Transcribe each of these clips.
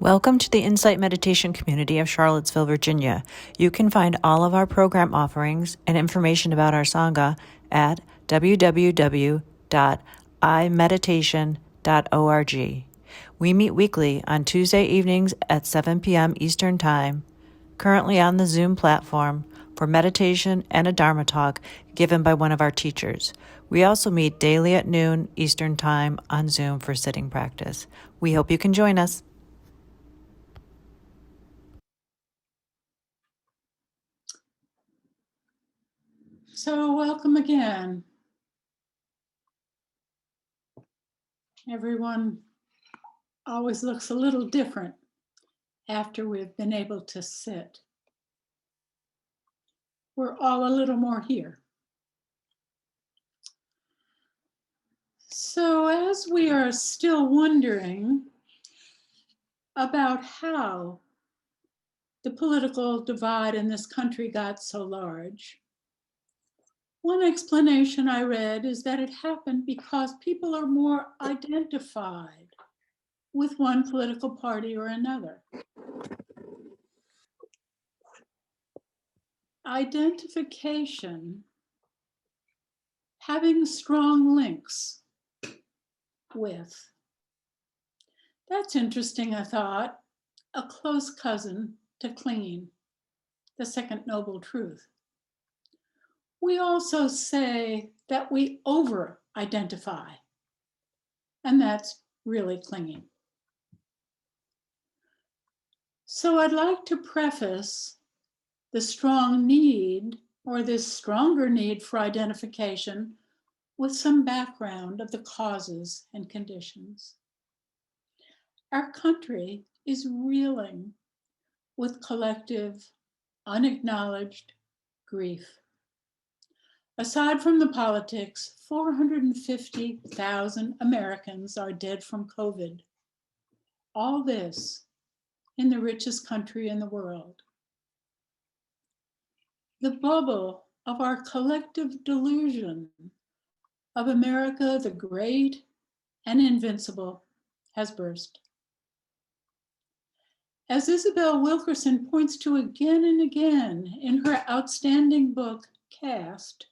Welcome to the Insight Meditation community of Charlottesville, Virginia. You can find all of our program offerings and information about our Sangha at www.imeditation.org. We meet weekly on Tuesday evenings at 7 p.m. Eastern Time, currently on the Zoom platform for meditation and a Dharma talk given by one of our teachers. We also meet daily at noon Eastern Time on Zoom for sitting practice. We hope you can join us. So welcome again. Everyone always looks a little different after we've been able to sit. We're all a little more here. So as we are still wondering about how the political divide in this country got so large, one explanation I read is that it happened because people are more identified with one political party or another. Identification, having strong links with. That's interesting, I thought. A close cousin to clinging, the second noble truth. We also say that we over-identify, and that's really clinging. So I'd like to preface the strong need, or this stronger need for identification, with some background of the causes and conditions. Our country is reeling with collective, unacknowledged grief. Aside from the politics, 450,000 Americans are dead from COVID. All this in the richest country in the world. The bubble of our collective delusion of America the Great and Invincible has burst. As Isabel Wilkerson points to again and again in her outstanding book, Caste,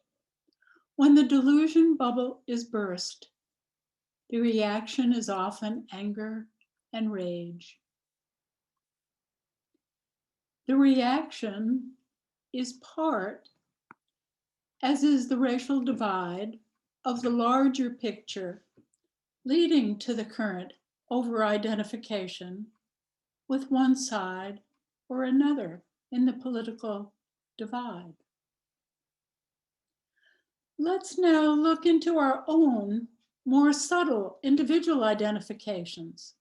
when the delusion bubble is burst, the reaction is often anger and rage. The reaction is part, as is the racial divide, of the larger picture leading to the current over-identification with one side or another in the political divide. Let's now look into our own more subtle individual identifications.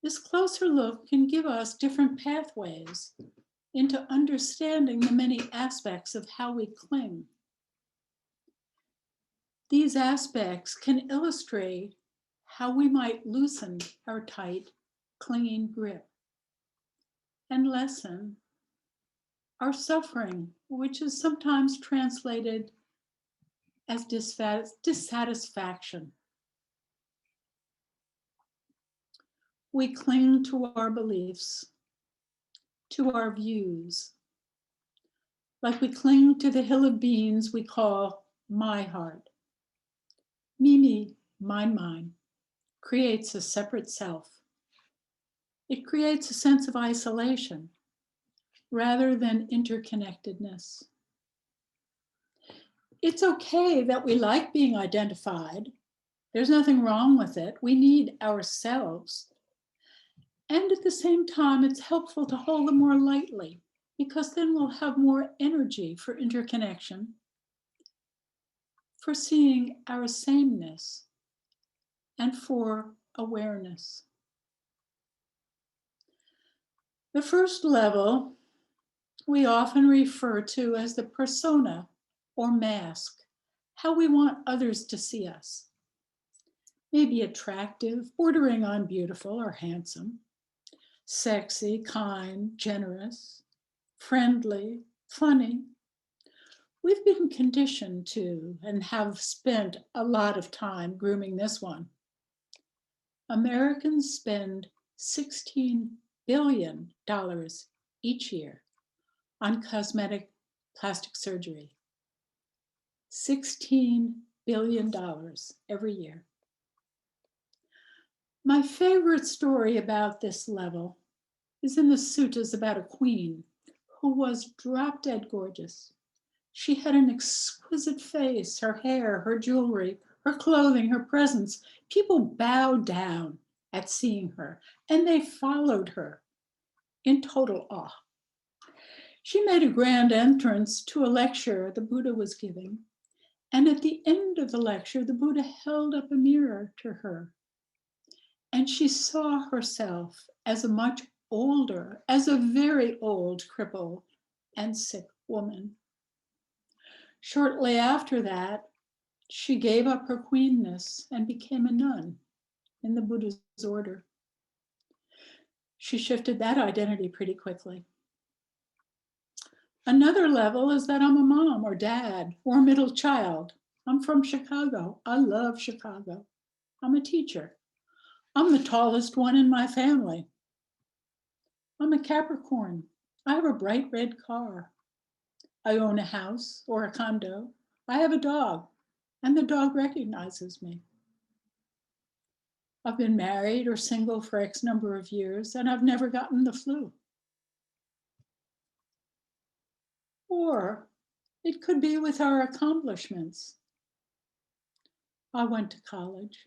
This closer look can give us different pathways into understanding the many aspects of how we cling. These aspects can illustrate how we might loosen our tight, clinging grip and lessen our suffering, which is sometimes translated as dissatisfaction. We cling to our beliefs, to our views, like we cling to the hill of beans we call my heart. Me, mine, creates a separate self. It creates a sense of isolation rather than interconnectedness. It's okay that we like being identified. There's nothing wrong with it. We need ourselves. And at the same time, it's helpful to hold them more lightly because then we'll have more energy for interconnection, for seeing our sameness, and for awareness. The first level we often refer to as the persona or mask, how we want others to see us. Maybe attractive, bordering on beautiful or handsome, sexy, kind, generous, friendly, funny. We've been conditioned to and have spent a lot of time grooming this one. Americans spend $16 billion each year on cosmetic plastic surgery. $16 billion every year. My favorite story about this level is in the suttas about a queen who was drop dead gorgeous. She had an exquisite face, her hair, her jewelry, her clothing, her presence. People bowed down at seeing her, and they followed her in total awe. She made a grand entrance to a lecture the Buddha was giving, and at the end of the lecture, the Buddha held up a mirror to her, and she saw herself as a much older, as a very old, crippled, and sick woman. Shortly after that, she gave up her queenness and became a nun in the Buddha's order. She shifted that identity pretty quickly. Another level is that I'm a mom or dad or middle child. I'm from Chicago. I love Chicago. I'm a teacher. I'm the tallest one in my family. I'm a Capricorn. I have a bright red car. I own a house or a condo. I have a dog, and the dog recognizes me. I've been married or single for X number of years, and I've never gotten the flu. Or it could be with our accomplishments. I went to college.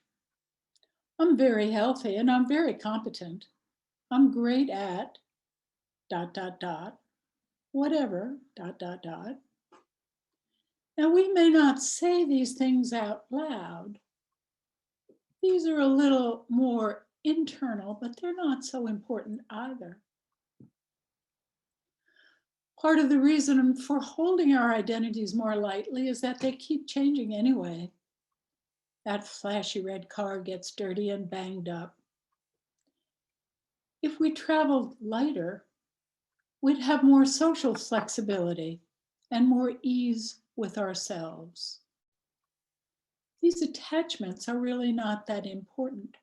I'm very healthy and I'm very competent. I'm great at ... whatever ... Now, we may not say these things out loud. These are a little more internal, but they're not so important either. Part of the reason for holding our identities more lightly is that they keep changing anyway. That flashy red car gets dirty and banged up. If we traveled lighter, we'd have more social flexibility and more ease with ourselves. These attachments are really not that important.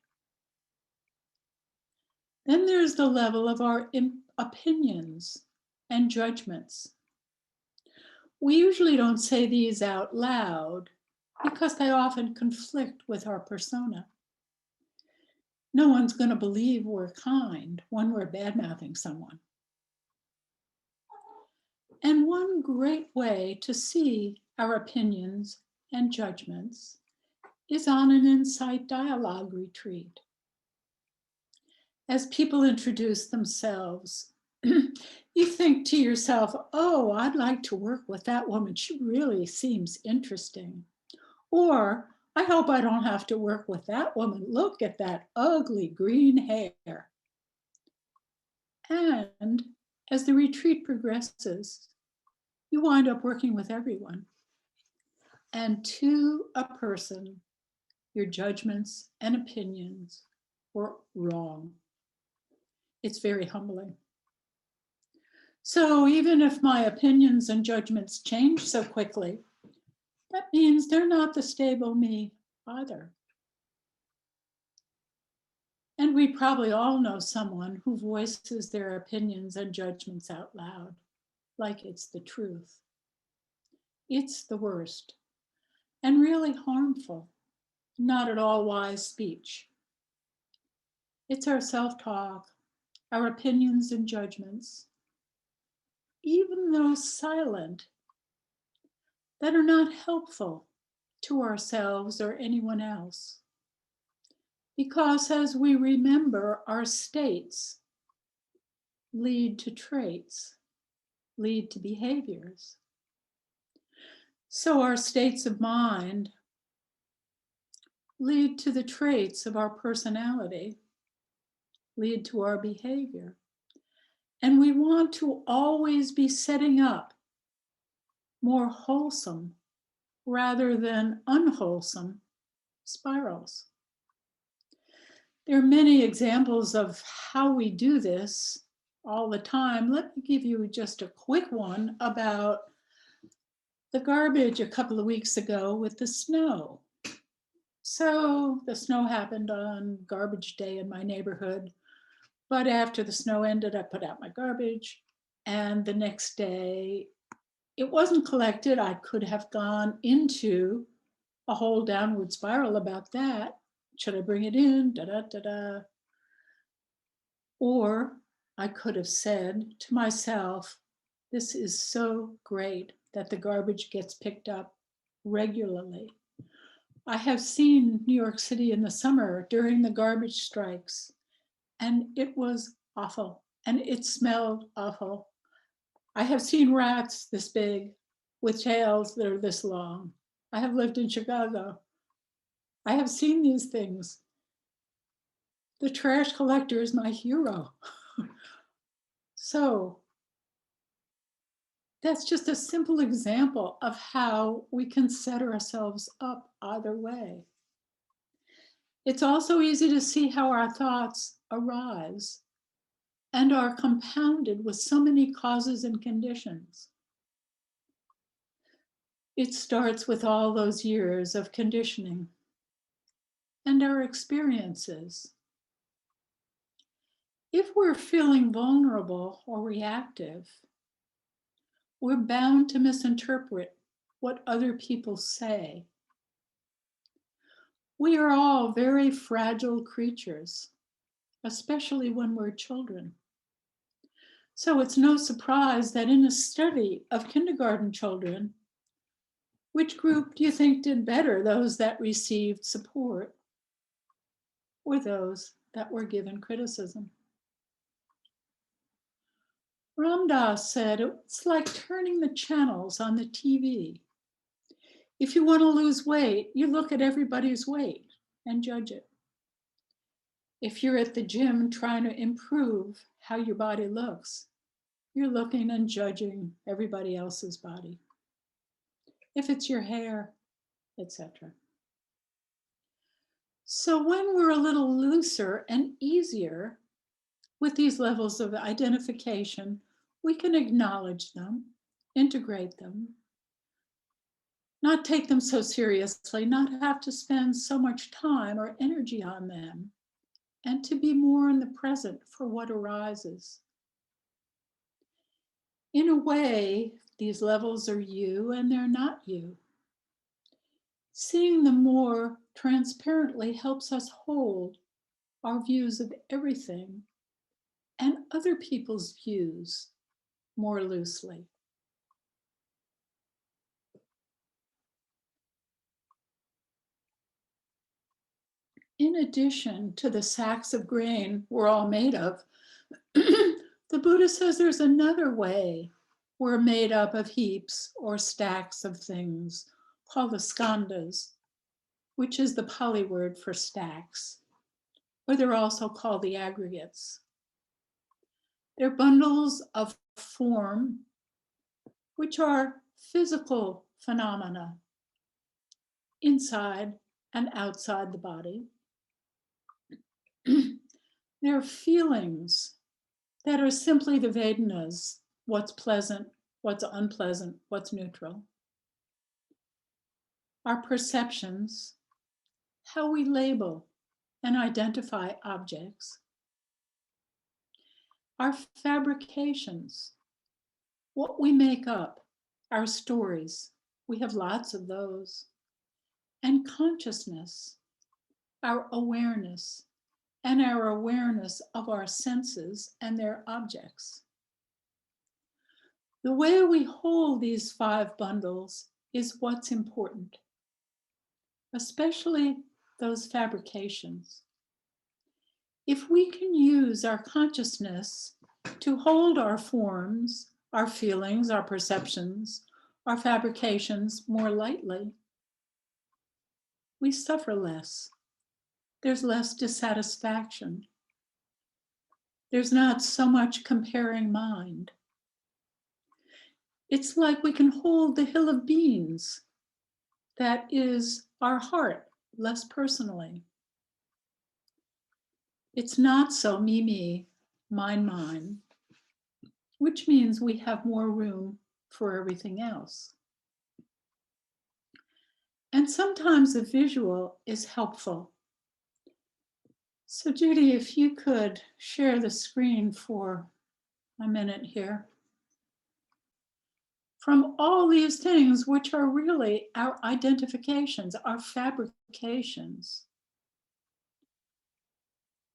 Then there's the level of our opinions and judgments. We usually don't say these out loud because they often conflict with our persona. No one's going to believe we're kind when we're bad-mouthing someone. And one great way to see our opinions and judgments is on an insight dialogue retreat. As people introduce themselves, you think to yourself, oh, I'd like to work with that woman. She really seems interesting. Or, I hope I don't have to work with that woman. Look at that ugly green hair. And as the retreat progresses, you wind up working with everyone. And to a person, your judgments and opinions were wrong. It's very humbling. So even if my opinions and judgments change so quickly, that means they're not the stable me either. And we probably all know someone who voices their opinions and judgments out loud, like it's the truth. It's the worst and really harmful, not at all wise speech. It's our self-talk, our opinions and judgments, even those silent, that are not helpful to ourselves or anyone else. Because as we remember, our states lead to traits, lead to behaviors. So our states of mind lead to the traits of our personality, lead to our behavior. And we want to always be setting up more wholesome rather than unwholesome spirals. There are many examples of how we do this all the time. Let me give you just a quick one about the garbage a couple of weeks ago with the snow. So the snow happened on garbage day in my neighborhood. But after the snow ended, I put out my garbage. And the next day, it wasn't collected. I could have gone into a whole downward spiral about that. Should I bring it in? Da da da da. Or I could have said to myself, this is so great that the garbage gets picked up regularly. I have seen New York City in the summer during the garbage strikes, and it was awful, and it smelled awful. I have seen rats this big with tails that are this long. I have lived in Chicago. I have seen these things. The trash collector is my hero. So that's just a simple example of how we can set ourselves up either way. It's also easy to see how our thoughts arise and are compounded with so many causes and conditions. It starts with all those years of conditioning and our experiences. If we're feeling vulnerable or reactive, we're bound to misinterpret what other people say. We are all very fragile creatures, especially when we're children. So it's no surprise that in a study of kindergarten children, which group do you think did better, those that received support or those that were given criticism? Ram Dass said it's like turning the channels on the TV. If you want to lose weight, you look at everybody's weight and judge it. If you're at the gym trying to improve how your body looks, you're looking and judging everybody else's body. If it's your hair, etc. So when we're a little looser and easier with these levels of identification, we can acknowledge them, integrate them, not take them so seriously, not have to spend so much time or energy on them, and to be more in the present for what arises. In a way, these levels are you and they're not you. Seeing them more transparently helps us hold our views of everything and other people's views more loosely. In addition to the sacks of grain we're all made of, the Buddha says there's another way we're made up of heaps or stacks of things called the Skandas, which is the Pali word for stacks, or they're also called the aggregates. They're bundles of form, which are physical phenomena inside and outside the body. They're feelings that are simply the Vedanas, what's pleasant, what's unpleasant, what's neutral. Our perceptions, how we label and identify objects. Our fabrications, what we make up, our stories, we have lots of those. And consciousness, our awareness, and our awareness of our senses and their objects. The way we hold these 5 bundles is what's important, especially those fabrications. If we can use our consciousness to hold our forms, our feelings, our perceptions, our fabrications more lightly, we suffer less. There's less dissatisfaction. There's not so much comparing mind. It's like we can hold the hill of beans that is our heart less personally. It's not so me, me, mine, mine, which means we have more room for everything else. And sometimes a visual is helpful. So Judy, if you could share the screen for a minute here. From all these things, which are really our identifications, our fabrications,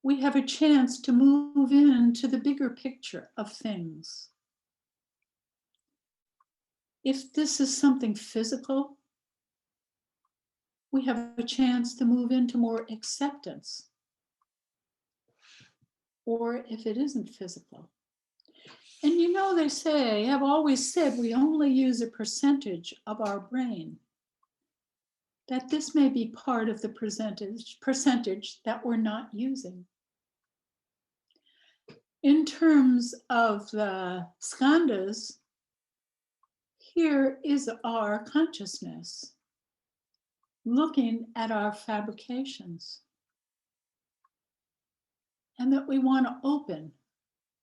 we have a chance to move into the bigger picture of things. If this is something physical, we have a chance to move into more acceptance. Or if it isn't physical. And you know, they say, have always said, we only use a percentage of our brain. That this may be part of the percentage that we're not using. In terms of the Skandas, here is our consciousness looking at our fabrications, and that we want to open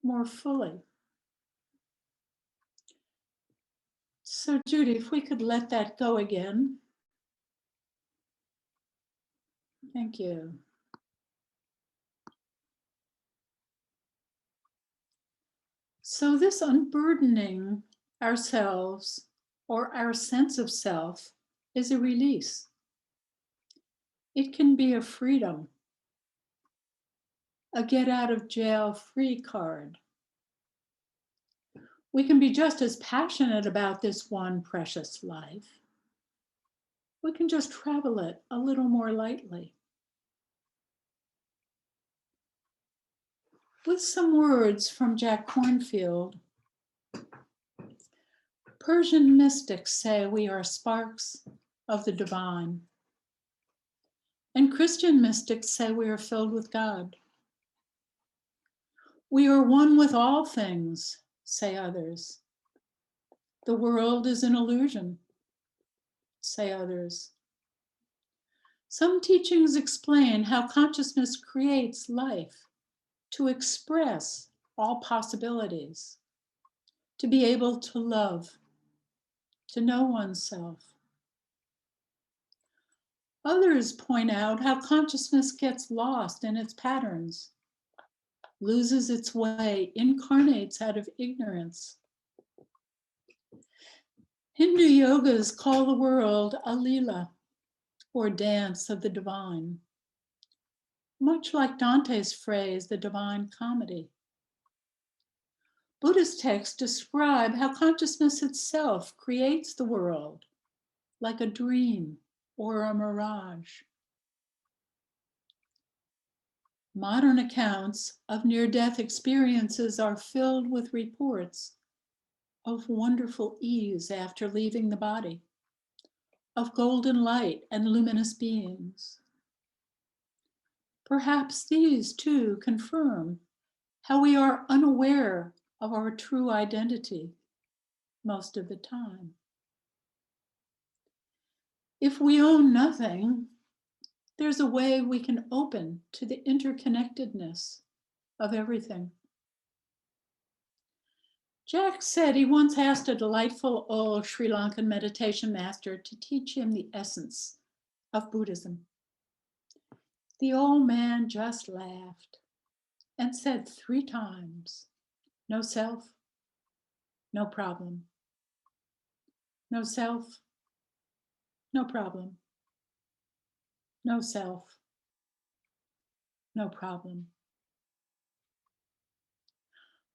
more fully. So Judy, if we could let that go again. Thank you. So this unburdening ourselves or our sense of self is a release. It can be a freedom, a get out of jail free card. We can be just as passionate about this one precious life. We can just travel it a little more lightly. With some words from Jack Cornfield, Persian mystics say we are sparks of the divine. And Christian mystics say we are filled with God. We are one with all things, say others. The world is an illusion, say others. Some teachings explain how consciousness creates life to express all possibilities, to be able to love, to know oneself. Others point out how consciousness gets lost in its patterns, loses its way, incarnates out of ignorance. Hindu yogas call the world a lila, or dance of the divine, much like Dante's phrase, the divine comedy. Buddhist texts describe how consciousness itself creates the world, like a dream or a mirage. Modern accounts of near-death experiences are filled with reports of wonderful ease after leaving the body, of golden light and luminous beings. Perhaps these too confirm how we are unaware of our true identity most of the time. If we own nothing, there's a way we can open to the interconnectedness of everything. Jack said he once asked a delightful old Sri Lankan meditation master to teach him the essence of Buddhism. The old man just laughed and said 3 times, no self, no problem. No self, no problem. No self, no problem.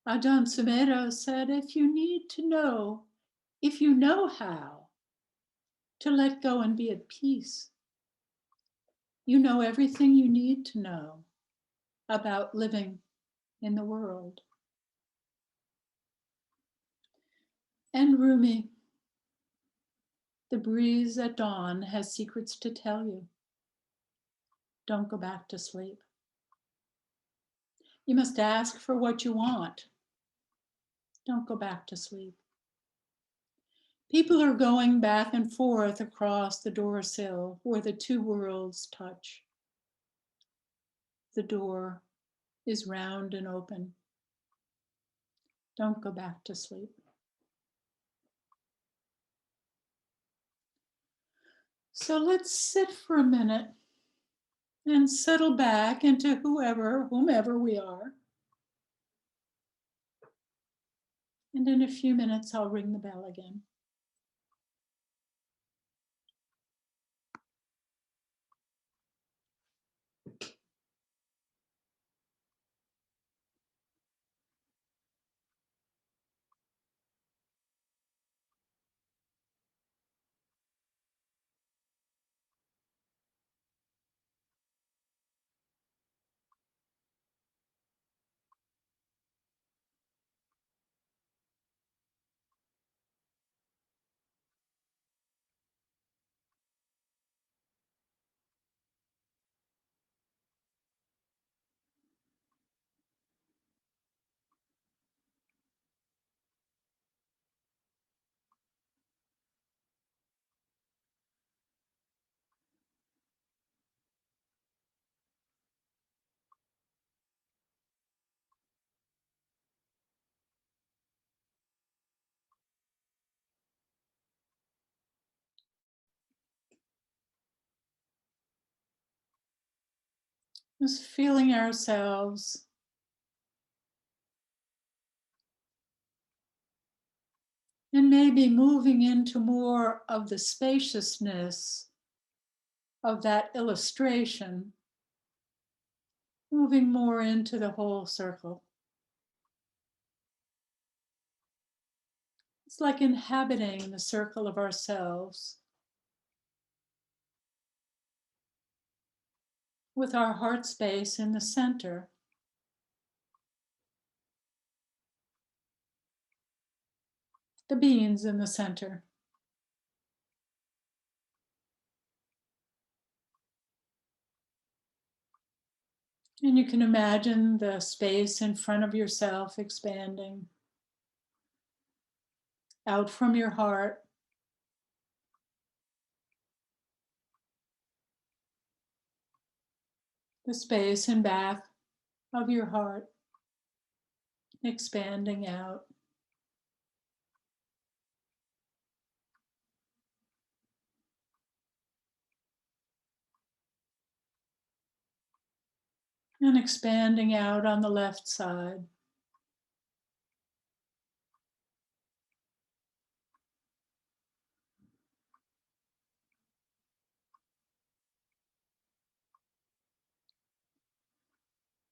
Ajahn Sumedho said, if you need to know, if you know how to let go and be at peace, you know everything you need to know about living in the world. And Rumi, the breeze at dawn has secrets to tell you. Don't go back to sleep. You must ask for what you want. Don't go back to sleep. People are going back and forth across the door sill where the 2 worlds touch. The door is round and open. Don't go back to sleep. So let's sit for a minute and settle back into whomever we are. And in a few minutes, I'll ring the bell again. Just feeling ourselves and maybe moving into more of the spaciousness of that illustration, moving more into the whole circle. It's like inhabiting the circle of ourselves with our heart space in the center. The beings in the center. And you can imagine the space in front of yourself expanding out from your heart. The space in back of your heart expanding out. And expanding out on the left side.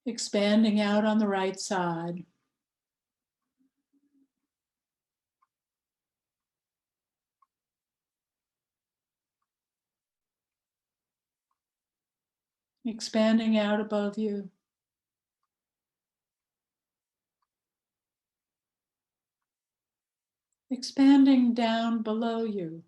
Expanding out on the right side. Expanding out above you. Expanding down below you.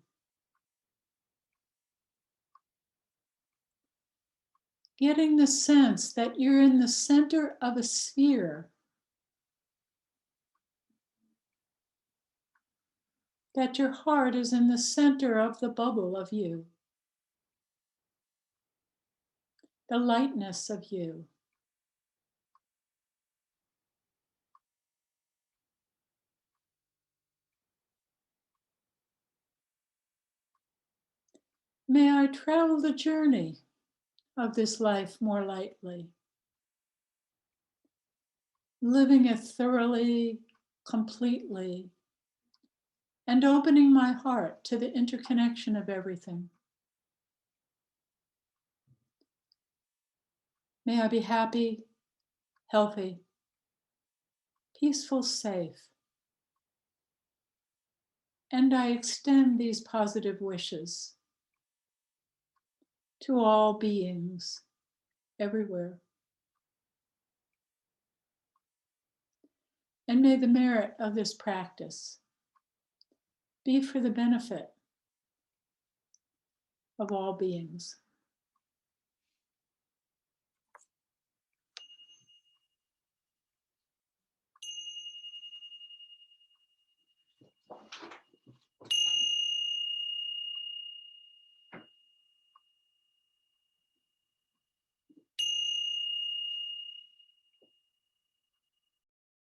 Getting the sense that you're in the center of a sphere. That your heart is in the center of the bubble of you. The lightness of you. May I travel the journey of this life more lightly, living it thoroughly, completely, and opening my heart to the interconnection of everything. May I be happy, healthy, peaceful, safe. And I extend these positive wishes to all beings everywhere. And may the merit of this practice be for the benefit of all beings.